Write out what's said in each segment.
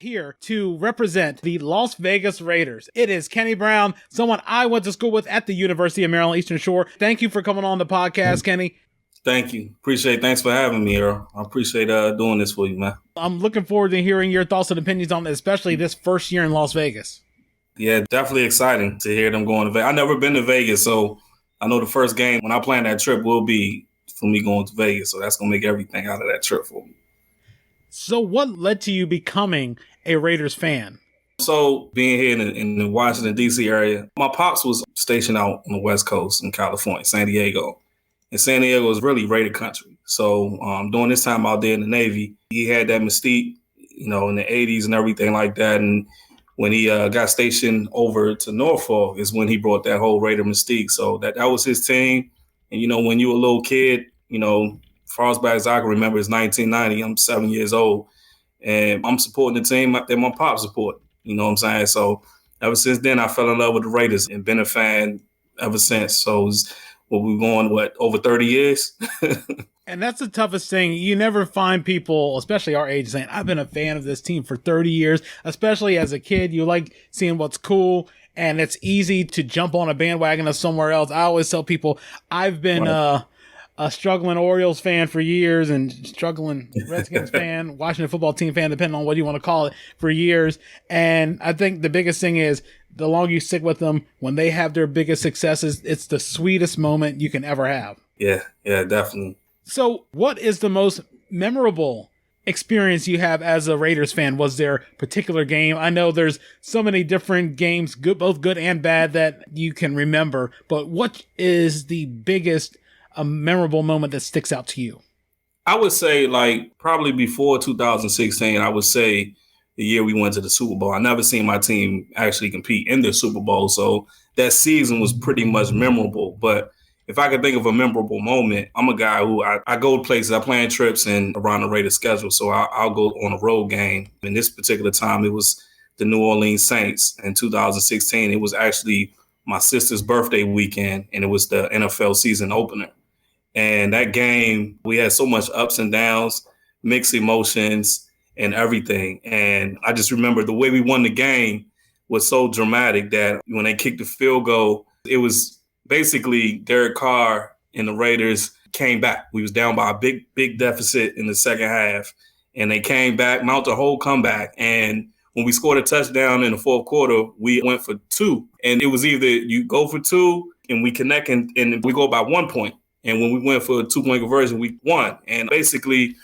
here to represent the Las Vegas Raiders. It is Kenny Brown, someone I went to school with at the University of Maryland Eastern Shore. Thank you for coming on the podcast, Kenny. Thank you. Thanks for having me, Earl. I appreciate doing this for you, man. I'm looking forward to hearing your thoughts and opinions on especially this first year in Las Vegas. Yeah, definitely exciting to hear them going to Vegas. I've never been to Vegas, so I know the first game when I plan that trip will be for me going to Vegas. So that's going to make everything out of that trip for me. So what led to you becoming a Raiders fan? So being here in the Washington, D.C. area, my pops was stationed out on the West Coast in California, San Diego. And San Diego is really Raider country. So during this time out there in the Navy, he had that mystique, in the 80s and everything like that. And when he got stationed over to Norfolk is when he brought that whole Raider mystique. So that was his team. And, when you were a little kid, far as back as I can remember, it's 1990. I'm 7 years old. And I'm supporting the team that my pop supported. You know what I'm saying? So ever since then, I fell in love with the Raiders and been a fan ever since. So we're going, over 30 years? And that's the toughest thing. You never find people, especially our age, saying, I've been a fan of this team for 30 years. Especially as a kid, you like seeing what's cool, and it's easy to jump on a bandwagon of somewhere else. I always tell people, I've been a struggling Orioles fan for years and struggling Redskins fan, Washington football team fan, depending on what you want to call it, for years. And I think the biggest thing is the longer you stick with them, when they have their biggest successes, it's the sweetest moment you can ever have. Yeah, definitely. So what is the most memorable experience you have as a Raiders fan? Was there a particular game? I know there's so many different games, both good and bad, that you can remember, but what is the biggest memorable moment that sticks out to you? I would say probably before 2016, I would say the year we went to the Super Bowl. I never seen my team actually compete in the Super Bowl. So that season was pretty much memorable. But if I could think of a memorable moment, I'm a guy who I go to places, I plan trips and around the Raiders schedule. So I'll go on a road game. And this particular time, it was the New Orleans Saints in 2016. It was actually my sister's birthday weekend, and it was the NFL season opener. And that game, we had so much ups and downs, mixed emotions and everything. And I just remember the way we won the game was so dramatic that when they kicked the field goal, it was basically Derek Carr and the Raiders came back. We was down by a big deficit in the second half, and they came back, mounted a whole comeback. And when we scored a touchdown in the fourth quarter, we went for two. And it was either you go for two and we connect and we go by 1 point. And when we went for a 2-point conversion, we won. And basically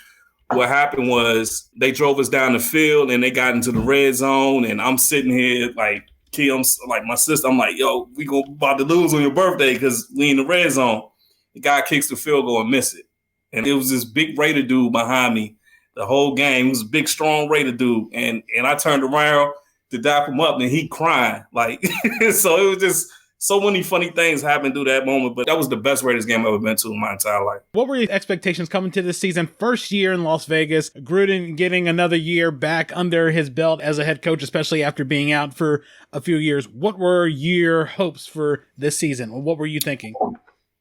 what happened was they drove us down the field and they got into the red zone. And I'm sitting here like my sister, I'm like, yo, we about to lose on your birthday because we in the red zone. The guy kicks the field goal and miss it. And it was this big Raider dude behind me the whole game. He was a big, strong Raider dude. And I turned around to dap him up and he crying. So it was just so many funny things happened through that moment, but that was the best Raiders game I've ever been to in my entire life. What were your expectations coming to this season? First year in Las Vegas, Gruden getting another year back under his belt as a head coach, especially after being out for a few years. What were your hopes for this season? What were you thinking?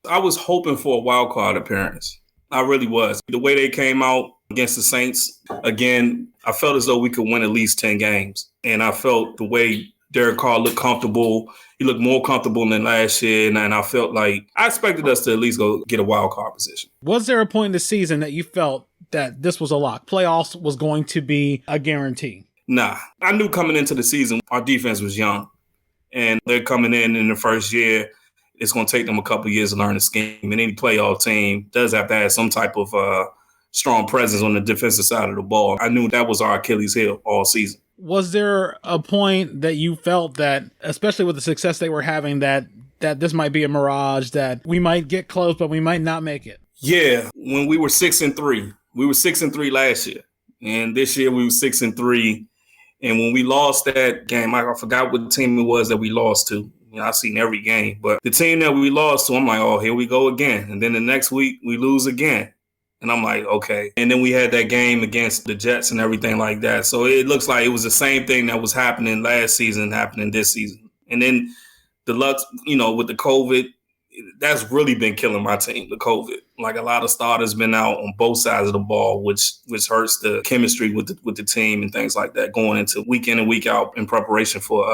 I was hoping for a wild card appearance. I really was. The way they came out against the Saints, again, I felt as though we could win at least 10 games. And I felt the way Derek Carr looked comfortable. He looked more comfortable than last year, and I felt like I expected us to at least go get a wild card position. Was there a point in the season that you felt that this was a lock? Playoffs was going to be a guarantee? Nah. I knew coming into the season, our defense was young, and they're coming in the first year. It's going to take them a couple of years to learn the scheme, and any playoff team does have to have some type of strong presence on the defensive side of the ball. I knew that was our Achilles heel all season. Was there a point that you felt that, especially with the success they were having, that this might be a mirage, that we might get close, but we might not make it? Yeah. When we were 6-3, we were 6-3 last year. And this year we were 6-3. And when we lost that game, I forgot what team it was that we lost to. I've seen every game, but the team that we lost to, I'm like, oh, here we go again. And then the next week we lose again. And I'm like, okay. And then we had that game against the Jets and everything like that. So it looks like it was the same thing that was happening last season, happening this season. And then the luck, with the COVID, that's really been killing my team, the COVID. Like a lot of starters been out on both sides of the ball, which hurts the chemistry with the team and things like that going into week in and week out in preparation for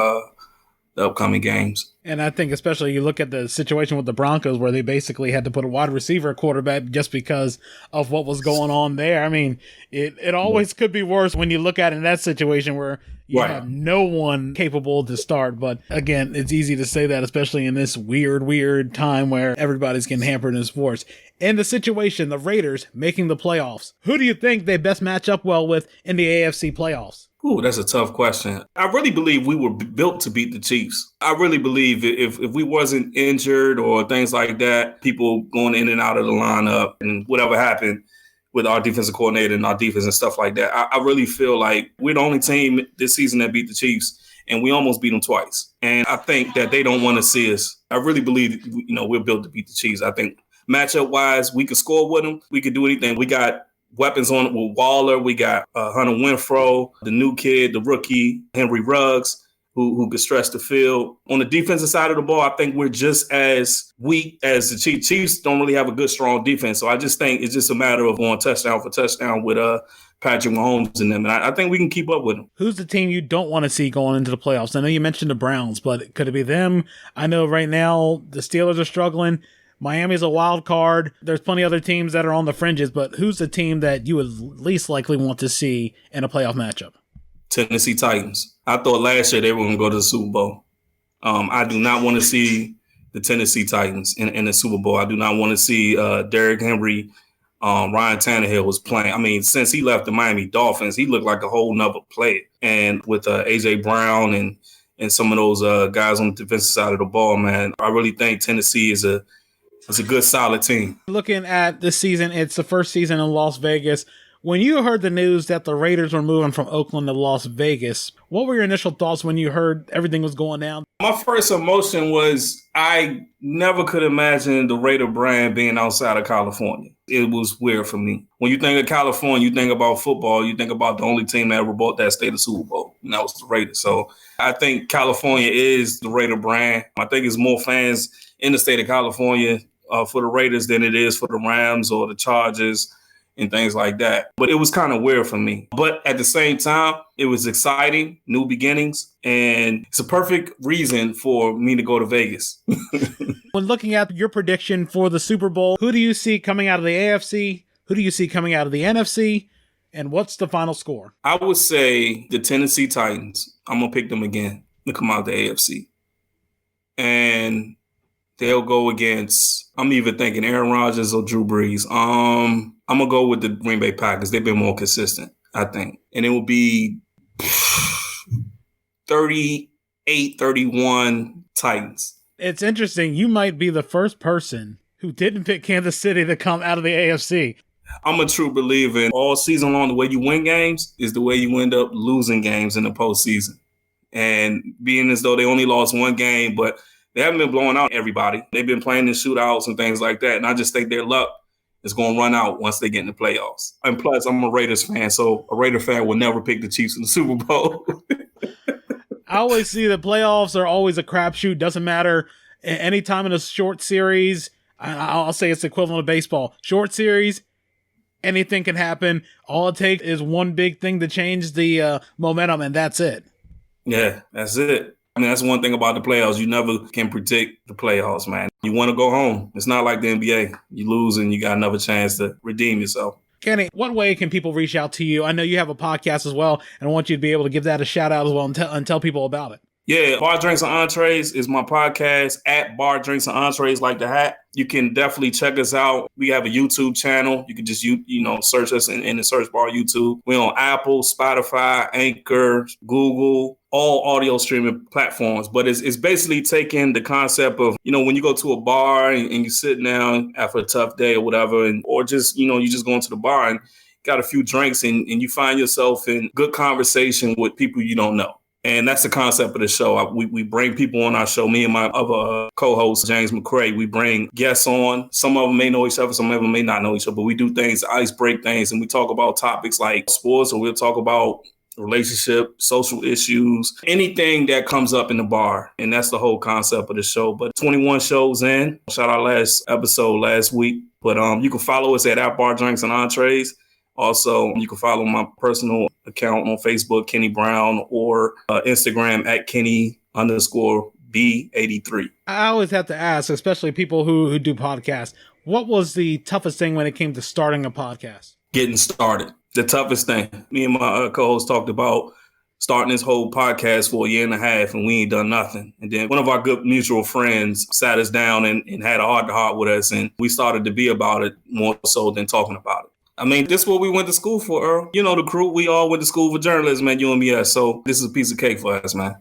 the upcoming games. And I think especially you look at the situation with the Broncos where they basically had to put a wide receiver at quarterback just because of what was going on there. I mean, it always could be worse when you look at it in that situation where you have no one capable to start. But again, it's easy to say that, especially in this weird time where everybody's getting hampered in sports. In the situation, the Raiders making the playoffs, who do you think they best match up well with in the AFC playoffs? Ooh, that's a tough question. I really believe we were built to beat the Chiefs. I really believe if we wasn't injured or things like that, people going in and out of the lineup and whatever happened with our defensive coordinator and our defense and stuff like that, I really feel like we're the only team this season that beat the Chiefs, and we almost beat them twice. And I think that they don't want to see us. I really believe, we're built to beat the Chiefs. I think matchup-wise, we could score with them. We could do anything. We got weapons on it with Waller. We got Hunter Renfrow, the new kid, the rookie, Henry Ruggs, who could stretch the field. On the defensive side of the ball, I think we're just as weak as the Chiefs. Chiefs don't really have a good, strong defense. So I just think it's just a matter of going touchdown for touchdown with Patrick Mahomes and them. And I think we can keep up with them. Who's the team you don't want to see going into the playoffs? I know you mentioned the Browns, but could it be them? I know right now the Steelers are struggling. Miami's a wild card. There's plenty of other teams that are on the fringes, but who's the team that you would least likely want to see in a playoff matchup? Tennessee Titans. I thought last year they were going to go to the Super Bowl. I do not want to see the Tennessee Titans in the Super Bowl. I do not want to see Derrick Henry. Ryan Tannehill was playing. I mean, since he left the Miami Dolphins, he looked like a whole nother player. And with A.J. Brown and some of those guys on the defensive side of the ball, man, I really think Tennessee is a good, solid team. Looking at this season, it's the first season in Las Vegas. When you heard the news that the Raiders were moving from Oakland to Las Vegas, what were your initial thoughts when you heard everything was going down? My first emotion was I never could imagine the Raider brand being outside of California. It was weird for me. When you think of California, you think about football, you think about the only team that ever brought that state of Super Bowl, and that was the Raiders. So I think California is the Raider brand. I think it's more fans in the state of California for the Raiders than it is for the Rams or the Chargers and things like that. But it was kind of weird for me. But at the same time, it was exciting, new beginnings, and it's a perfect reason for me to go to Vegas. When looking at your prediction for the Super Bowl, who do you see coming out of the AFC? Who do you see coming out of the NFC? And what's the final score? I would say the Tennessee Titans. I'm going to pick them again to come out of the AFC. And they'll go against, I'm even thinking Aaron Rodgers or Drew Brees. I'm going to go with the Green Bay Packers. They've been more consistent, I think. And it will be 38-31 Titans. It's interesting. You might be the first person who didn't pick Kansas City to come out of the AFC. I'm a true believer in all season long, the way you win games is the way you end up losing games in the postseason. And being as though they only lost one game, but they haven't been blowing out everybody. They've been playing in shootouts and things like that. And I just think their luck is going to run out once they get in the playoffs. And plus, I'm a Raiders fan, so a Raider fan will never pick the Chiefs in the Super Bowl. I always see the playoffs are always a crapshoot. Doesn't matter. Anytime in a short series, I'll say it's the equivalent of baseball. Short series, anything can happen. All it takes is one big thing to change the momentum, and that's it. Yeah, that's it. I mean, that's one thing about the playoffs. You never can predict the playoffs, man. You want to go home. It's not like the NBA. You lose and you got another chance to redeem yourself. Kenny, what way can people reach out to you? I know you have a podcast as well, and I want you to be able to give that a shout out as well and tell people about it. Yeah, Bar Drinks and Entrees is my podcast at Bar Drinks and Entrees like the hat. You can definitely check us out. We have a YouTube channel. You can just search us in the search bar YouTube. We're on Apple, Spotify, Anchor, Google, all audio streaming platforms. But it's basically taking the concept of, when you go to a bar and you're sitting down after a tough day or whatever, or just, you just going to the bar and got a few drinks and you find yourself in good conversation with people you don't know. And that's the concept of the show. We bring people on our show. Me and my other co-host, James McCrae, we bring guests on. Some of them may know each other. Some of them may not know each other. But we do things, ice break things. And we talk about topics like sports, or we'll talk about relationship, social issues, anything that comes up in the bar. And that's the whole concept of the show. But 21 shows in. Shout out last episode last week. But you can follow us at Bar Drinks and Entrees. Also, you can follow my personal account on Facebook, Kenny Brown, or Instagram at Kenny_B83. I always have to ask, especially people who do podcasts, what was the toughest thing when it came to starting a podcast? Getting started. The toughest thing. Me and my co-host talked about starting this whole podcast for a year and a half, and we ain't done nothing. And then one of our good mutual friends sat us down and had a heart-to-heart with us, and we started to be about it more so than talking about it. I mean, this is what we went to school for, Earl. You know the crew. We all went to school for journalism at UMBS, so this is a piece of cake for us, man.